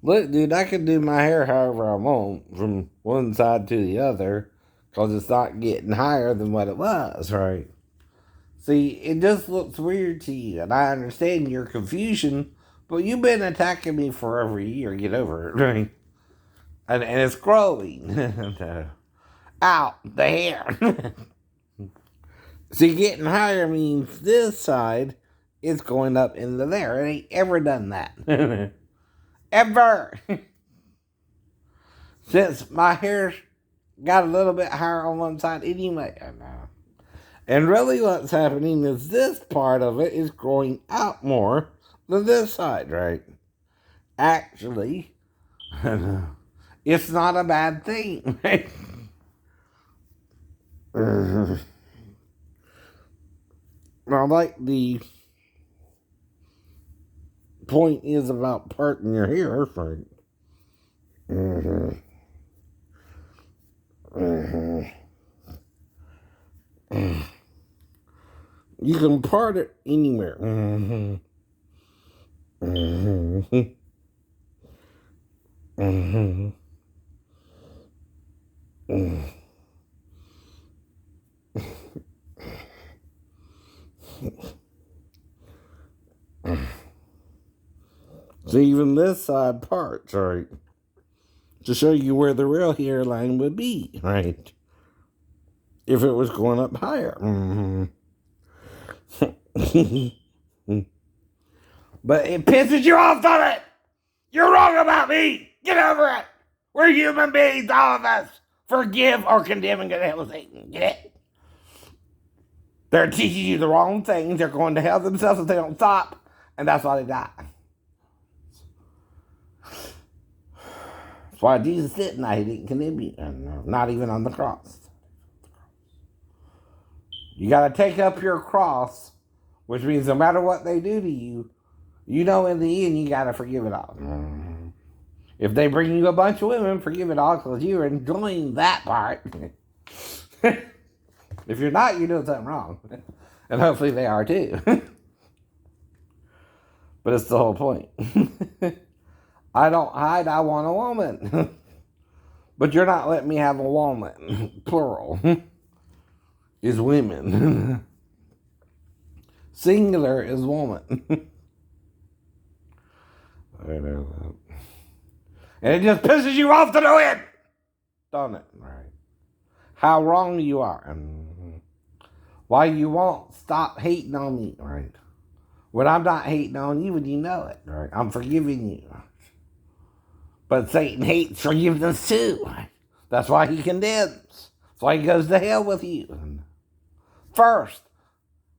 Look, dude, I can do my hair however I want from one side to the other because it's not getting higher than what it was, right? See, it just looks weird to you, and I understand your confusion, but you've been attacking me for over a year. Get over it, right? And it's growing. Out the hair. See, getting higher means this side is going up into there. It ain't ever done that. Ever. Since my hair's got a little bit higher on one side anyway. I know. And really what's happening is this part of it is growing out more than this side, right? Actually, it's not a bad thing, right? Now, like the point is about parting your hair, right? You can part it anywhere. So even this side parts, right? To show you where the real hairline would be, right? If it was going up higher. But it pisses you off, doesn't it? You're wrong about me. Get over it. We're human beings, all of us. Forgive or condemn and go to hell with Satan. Get it? They're teaching you the wrong things. They're going to hell themselves if they don't stop. And that's why they die. That's why Jesus didn't die. He didn't condemn you. Not even on the cross. You got to take up your cross, which means no matter what they do to you, you know in the end you got to forgive it all. If they bring you a bunch of women, forgive it all because you're enjoying that part. If you're not, you're doing something wrong. And hopefully they are too. But it's the whole point. I don't hide, I want a woman. But you're not letting me have a woman. Plural. Is women. Singular is woman. I know that. And it just pisses you off to no end. Don't it? Right. How wrong you are. Why you won't stop hating on me, right? When I'm not hating on you and you know it, right? I'm forgiving you. But Satan hates forgiveness too. Right? That's why he condemns. That's why he goes to hell with you. First,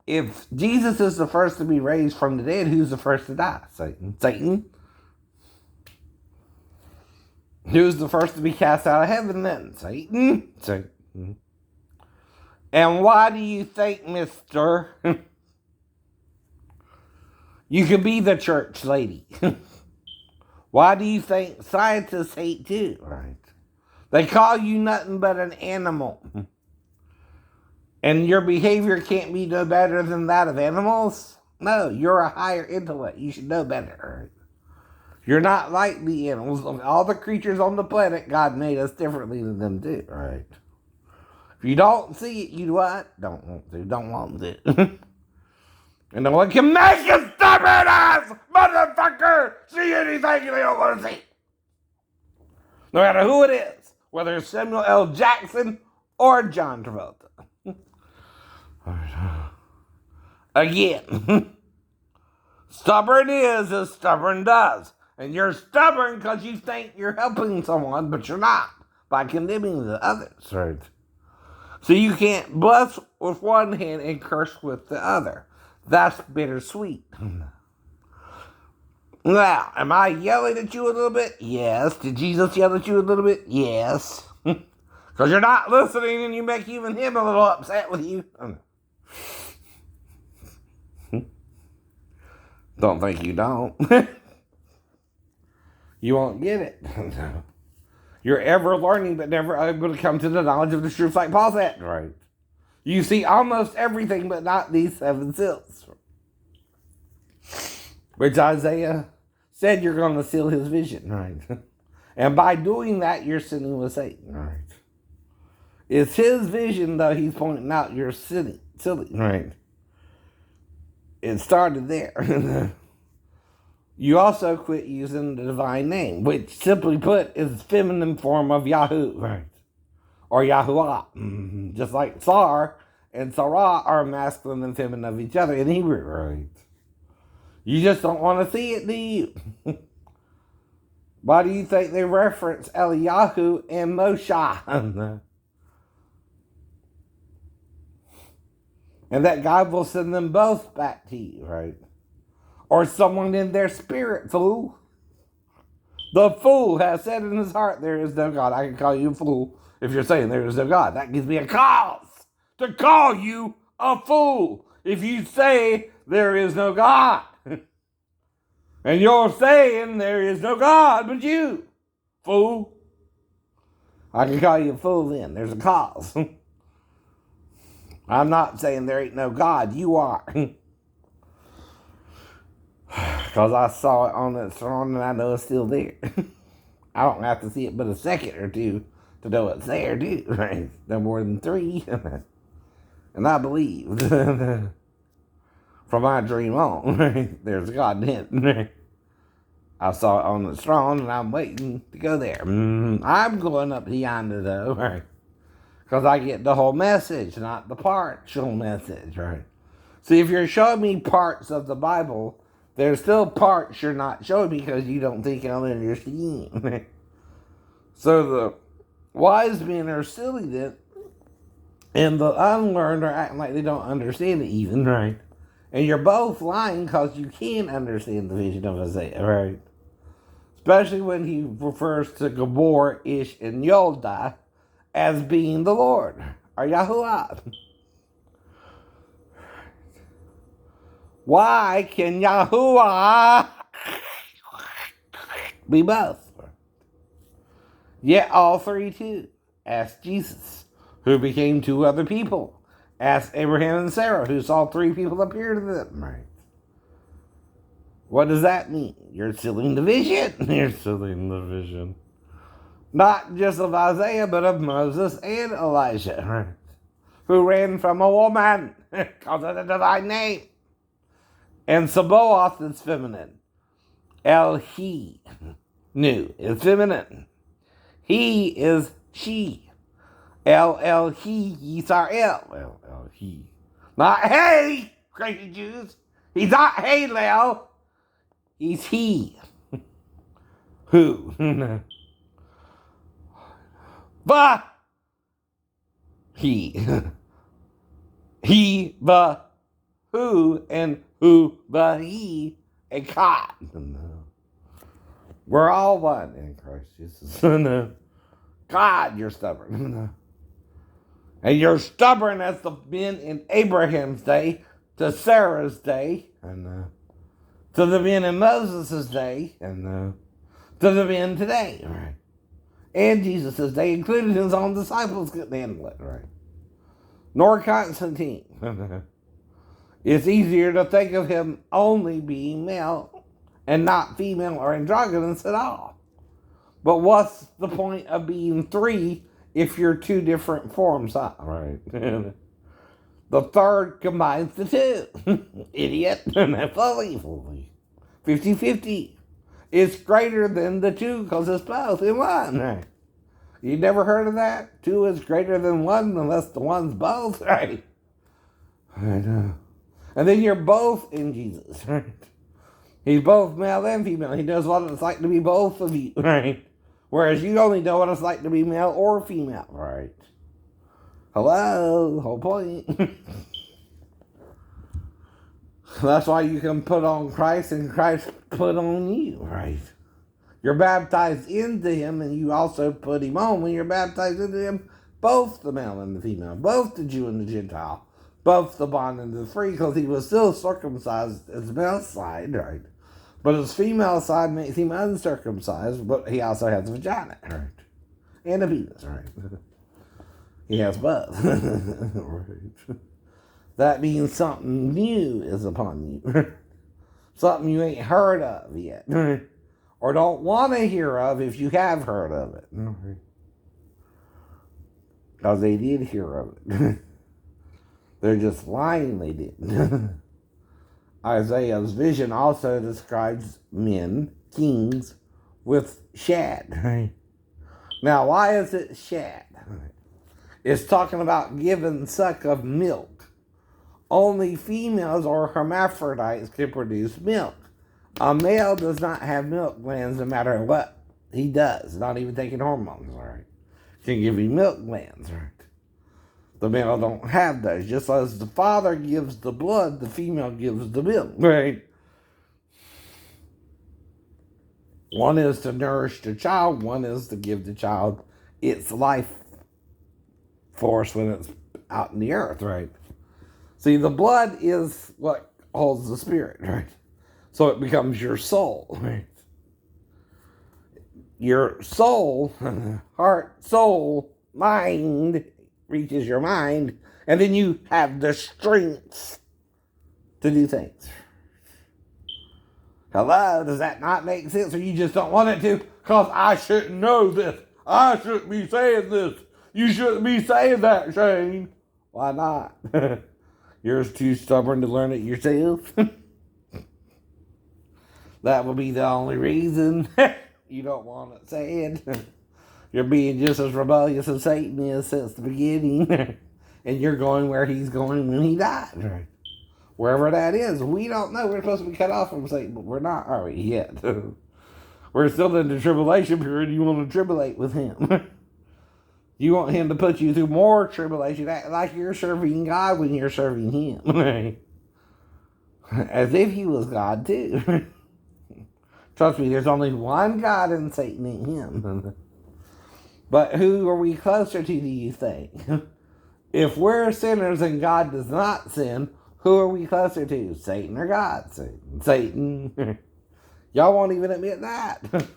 if Jesus is the first to be raised from the dead, who's the first to die? Satan. Satan. Who's the first to be cast out of heaven then? Satan. Satan. And why do you think, mister, you could be the church lady? Why do you think scientists hate you? Right. They call you nothing but an animal. And your behavior can't be no better than that of animals? No, you're a higher intellect. You should know better. Right? You're not like the animals. All the creatures on the planet, God made us differently than them too, right? If you don't see it, you what? Don't want to. Don't want to. And no one can make you stubborn ass motherfucker see anything you don't want to see. No matter who it is. Whether it's Samuel L. Jackson or John Travolta. Again. Stubborn is as stubborn does. And you're stubborn because you think you're helping someone, but you're not. By condemning the others, right? So you can't bless with one hand and curse with the other. That's bittersweet. Now, am I yelling at you a little bit? Yes. Did Jesus yell at you a little bit? Yes. Because you're not listening and you make even him a little upset with you. Don't think you don't. You won't get it. You're ever learning but never able to come to the knowledge of the truth like Paul said. Right. You see almost everything but not these 7 seals. Which Isaiah said you're going to seal his vision, right? And by doing that, you're sinning with Satan, right? It's his vision, though, he's pointing out you're silly, right? It started there. You also quit using the divine name, which simply put is feminine form of Yahoo, right? Or Yahuwah. Just like Sar and Sarah are masculine and feminine of each other in Hebrew, right? You just don't want to see it, do you? Why do you think they reference Eliyahu and Moshe? And that God will send them both back to you, right? Or someone in their spirit, fool. The fool has said in his heart, there is no God. I can call you a fool if you're saying there is no God. That gives me a cause to call you a fool if you say there is no God. And you're saying there is no God but you, fool. I can call you a fool then. There's a cause. I'm not saying there ain't no God. You are. Because I saw it on the throne and I know it's still there. I don't have to see it but a second or two to know it's there, do you? Right? No more than 3. And I believed. From my dream on, right? There's God in it. I saw it on the throne and I'm waiting to go there. I'm going up yonder though, right? Because I get the whole message, not the partial message, right? See, if you're showing me parts of the Bible, there's still parts you're not showing me because you don't think I'll understand. So the wise men are silly then, and the unlearned are acting like they don't understand it even, right? And you're both lying because you can understand the vision of Isaiah, right? Especially when he refers to Gabor, Ish, and Yodai as being the Lord, or Yahuwah. Why can Yahuwah be both? Yet all 3 too. Ask Jesus, who became 2 other people. Ask Abraham and Sarah, who saw 3 people appear to them. Right? What does that mean? You're sealing the vision. You're sealing the vision. Not just of Isaiah, but of Moses and Elijah, right? Who ran from a woman because of the divine name. And Sabaoth is feminine. He new is feminine. He is she. He Yisrael. He. Not hey, crazy Jews. He's not hey, Lel. He's he. Who? But he. He, but who, and who, but he, and God. We're all one in Christ Jesus. God, you're stubborn. And you're stubborn as the men in Abraham's day, to Sarah's day, and to the men in Moses' day, and to the men today, right? And Jesus' day, including his own disciples, couldn't handle it, right? Nor Constantine. It's easier to think of him only being male and not female or androgynous at all. But what's the point of being 3 if you're 2 different forms? Right. The third combines the 2. Idiot. Fully. 50-50. It's greater than the 2 because it's both in one. Right. You never heard of that? 2 is greater than 1 unless the 1's both. Right. I know. And then you're both in Jesus. Right. He's both male and female. He knows what it's like to be both of you. Right. Whereas you only know what it's like to be male or female, right? Hello, whole point. That's why you can put on Christ and Christ put on you, right? You're baptized into him and you also put him on when you're baptized into him, both the male and the female, both the Jew and the Gentile, both the bond and the free, because he was still circumcised his male side, right? But his female side makes him uncircumcised, but he also has a vagina, right? And a penis, right? He has both. Right. That means something new is upon you. Something you ain't heard of yet. Or don't want to hear of if you have heard of it. Because they did hear of it. They're just lying they didn't. Isaiah's vision also describes men, kings, with shad. Now, why is it shad? It's talking about giving suck of milk. Only females or hermaphrodites can produce milk. A male does not have milk glands no matter what he does, not even taking hormones, right? Can give you milk glands, right? The male don't have those. Just as the father gives the blood, the female gives the milk, right? One is to nourish the child, one is to give the child its life force when it's out in the earth, right? See, the blood is what holds the spirit, right? So it becomes your soul, right? Your soul, heart, soul, mind reaches your mind, and then you have the strength to do things. Hello, does that not make sense, or you just don't want it to? Because I shouldn't know this. I shouldn't be saying this. You shouldn't be saying that, Shane. Why not? You're too stubborn to learn it yourself? That would be the only reason you don't want it said. You're being just as rebellious as Satan is since the beginning. And you're going where he's going when he died. Right? Wherever that is. We don't know. We're supposed to be cut off from Satan, but we're not, are we, yet? We're still in the tribulation period. You want to tribulate with him. You want him to put you through more tribulation, act like you're serving God when you're serving him. Right? As if he was God too. Trust me, there's only one God and Satan ain't him. But who are we closer to, do you think? If we're sinners and God does not sin, who are we closer to? Satan or God? Satan. Y'all won't even admit that.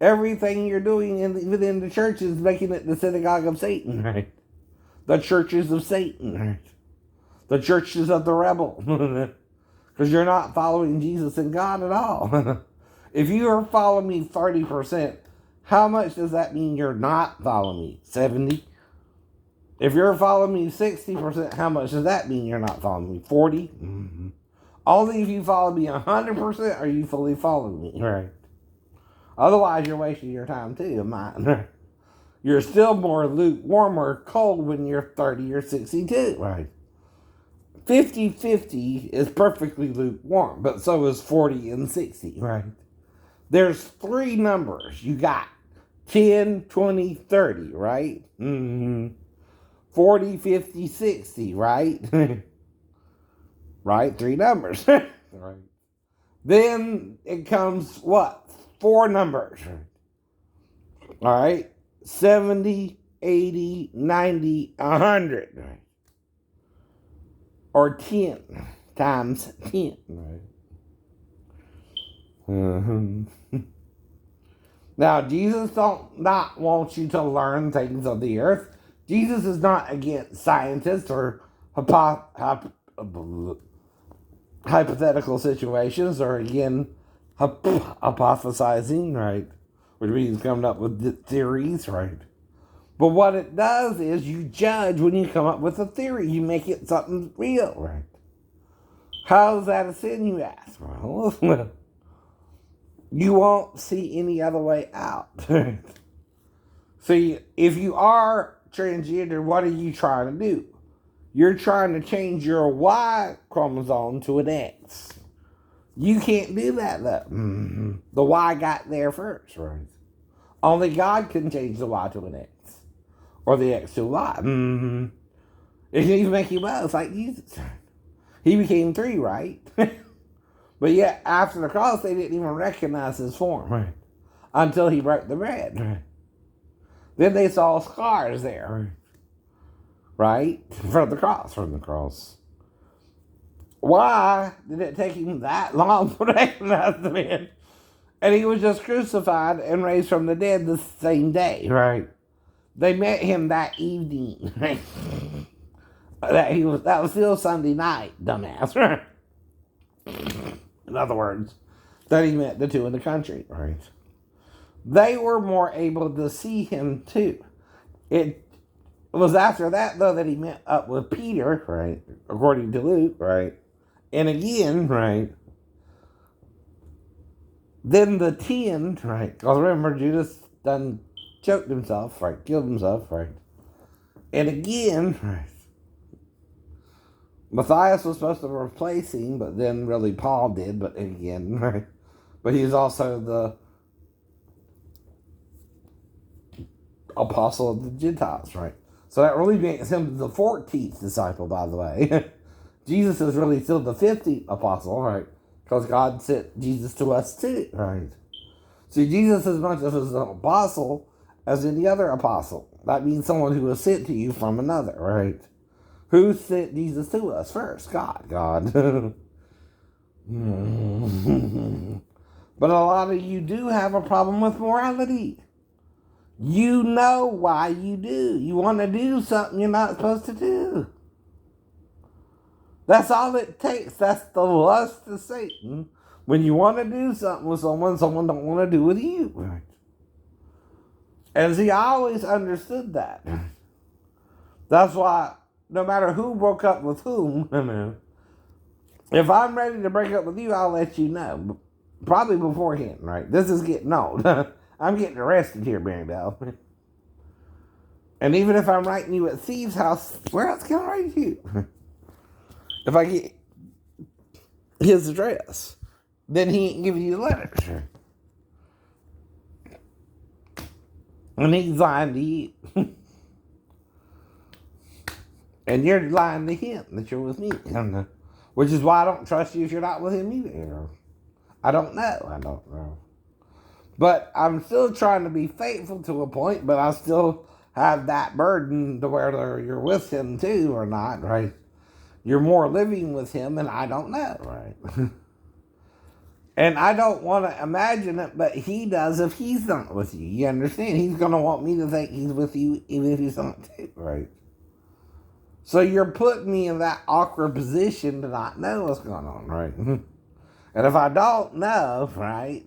Everything you're doing within the church is making it the synagogue of Satan, right? The churches of Satan, right? The churches of the rebel. Because you're not following Jesus and God at all. If you are following me 30%, how much does that mean you're not following me? 70? If you're following me 60%, how much does that mean you're not following me? 40? Mm-hmm. Only if you follow me 100% are you fully following me, right? Otherwise, you're wasting your time too, mine. You're still more lukewarm or cold when you're 30 or 62, right? 50-50 is perfectly lukewarm, but so is 40 and 60, right? There's three numbers. You got 10, 20, 30, right? 40, 50, 60, right? Right? Three numbers. Right. Then it comes what? Four numbers. All right? 70, 80, 90, 100. Right? Or 10 times 10. Right? Now, Jesus don't not want you to learn things of the earth. Jesus is not against scientists or hypothetical situations, or again, hypothesizing, right? Which means coming up with theories, right? But what it does is you judge when you come up with a theory. You make it something real, right? How is that a sin, you ask? Well, you won't see any other way out. See, if you are transgender, what are you trying to do? You're trying to change your Y chromosome to an X. You can't do that, though. Mm-hmm. The Y got there first, right? Only God can change the Y to an X. Or the X to a Y. Mm-hmm. It can even make you both, like Jesus. He became 3, right? But yet, after the cross, they didn't even recognize his form. Right. Until he broke the bread. Right. Then they saw scars there. Right? From the cross. Why did it take him that long to recognize the man? And he was just crucified and raised from the dead the same day. Right. They met him that evening. Right? That was still Sunday night, dumbass. Right? In other words, that he met the two in the country, right? They were more able to see him too. It was after that, though, that he met up with Peter, right? According to Luke, right? And again, right? Then the 10, right? Because remember, Judas done choked himself, right? Killed himself, right? And again, right? Matthias was supposed to replace him, but then really Paul did, but again, right? But he's also the apostle of the Gentiles, right? So that really makes him the 14th disciple, by the way. Jesus is really still the 50th apostle, right? Because God sent Jesus to us too, right? See, Jesus is as much of an apostle as any other apostle. That means someone who was sent to you from another, right? Who sent Jesus to us first? God. But a lot of you do have a problem with morality. You know why you do. You want to do something you're not supposed to do. That's all it takes. That's the lust of Satan. When you want to do something with someone don't want to do with you. Right. And see, I always understood that. That's why no matter who broke up with whom, if I'm ready to break up with you, I'll let you know. Probably beforehand, right? This is getting old. I'm getting arrested here, Mary Bell. And even if I'm writing you at Steve's house, where else can I write you? If I get his address, then he ain't giving you the letter. And he's lying to you. And you're lying to him that you're with me. Which is why I don't trust you if you're not with him either. I don't know. But I'm still trying to be faithful to a point, but I still have that burden to whether you're with him too or not, right? You're more living with him, and I don't know, right? And I don't want to imagine it, but he does if he's not with you. You understand? He's going to want me to think he's with you even if he's not too, right? So you're putting me in that awkward position to not know what's going on, right? And if I don't know, right,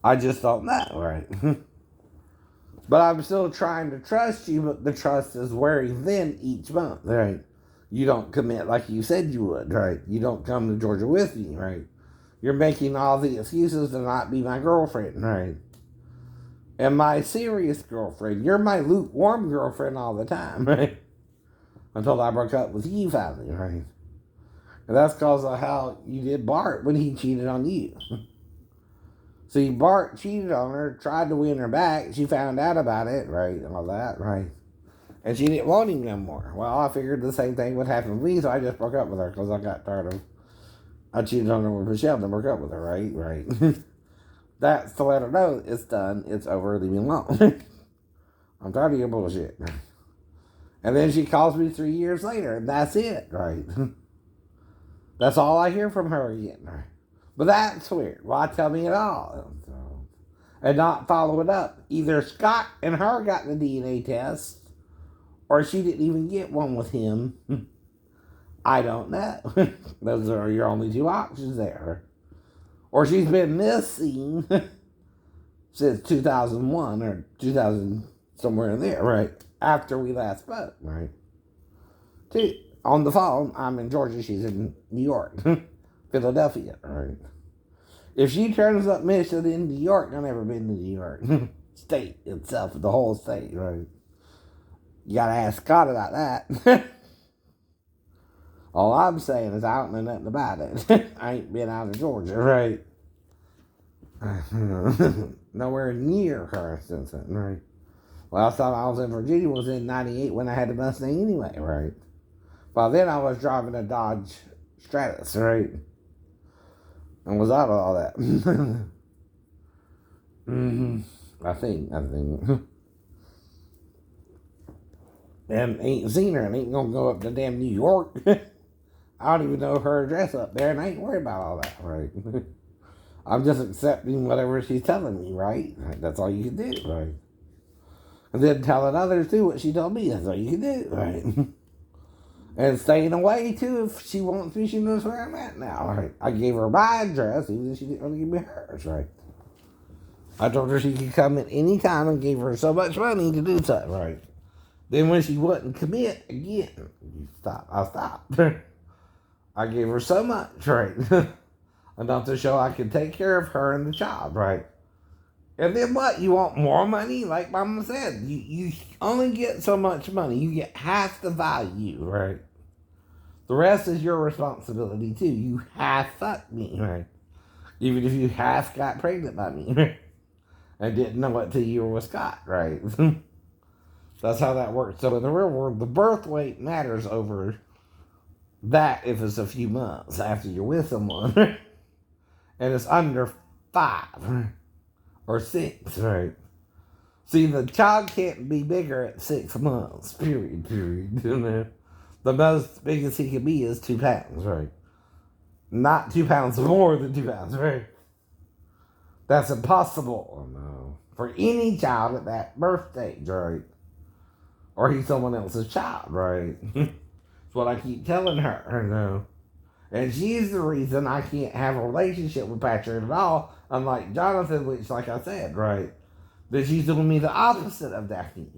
I just don't know, right? But I'm still trying to trust you, but the trust is wearing thin each month, right? You don't commit like you said you would, right? You don't come to Georgia with me, right? You're making all the excuses to not be my girlfriend, right? And my serious girlfriend. You're my lukewarm girlfriend all the time, right? Until I broke up with you finally, right? And that's because of how you did Bart when he cheated on you. See, Bart cheated on her, tried to win her back. She found out about it, right? And all that, right? And she didn't want him no more. Well, I figured the same thing would happen with me, so I just broke up with her because I got tired of... I cheated on her with Michelle and broke up with her, right? Right. That's to let her know it's done, it's over, leave me alone. I'm tired of your bullshit. And then she calls me 3 years later, and that's it, right? That's all I hear from her again, right? But that's weird. Why tell me at all? And not follow it up. Either Scott and her got the DNA test, or she didn't even get one with him. I don't know. Those are your only two options there. Or she's been missing since 2001 or 2000, somewhere in there, right? After we last spoke, right? On the phone, I'm in Georgia, she's in New York. Philadelphia, right? If she turns up missing in New York, I've never been to New York. State itself, the whole state, right? You gotta ask Scott about that. All I'm saying is I don't know nothing about it. I ain't been out of Georgia, right? Nowhere near her since then, right? Last time I was in Virginia was in 98 when I had the Mustang anyway, right? By then I was driving a Dodge Stratus, right? And was out of all that. I think. And ain't seen her and ain't gonna go up to damn New York. I don't even know her address up there, and I ain't worried about all that, right? I'm just accepting whatever she's telling me, right? That's all you can do, right? And then telling others, too, what she told me. That's all you can do, right? And staying away, too, if she wants to. She knows where I'm at now, right? I gave her my address, even if she didn't want to give me hers, right? I told her she could come at any time and gave her so much money to do so, right? Then when she wouldn't commit, again, I stopped. I gave her so much, right? Enough to show I could take care of her and the child, right? And then what? You want more money? Like Mama said, you only get so much money. You get half the value, right? The rest is your responsibility, too. You half fucked me, right? Even if you half got pregnant by me, right? And didn't know it till you were with Scott, right? That's how that works. So in the real world, the birth weight matters over that if it's a few months after you're with someone. And it's under 5 or 6, right? See, the child can't be bigger at 6 months, period. The most biggest he can be is 2 pounds, right? Not 2 pounds more than 2 pounds, right? That's impossible, no, for any child at that birth stage, right? Or he's someone else's child, right? That's what I keep telling her, no. And she's the reason I can't have a relationship with Patrick at all, unlike Jonathan, which, like I said, right, that she's doing me the opposite of Daphne.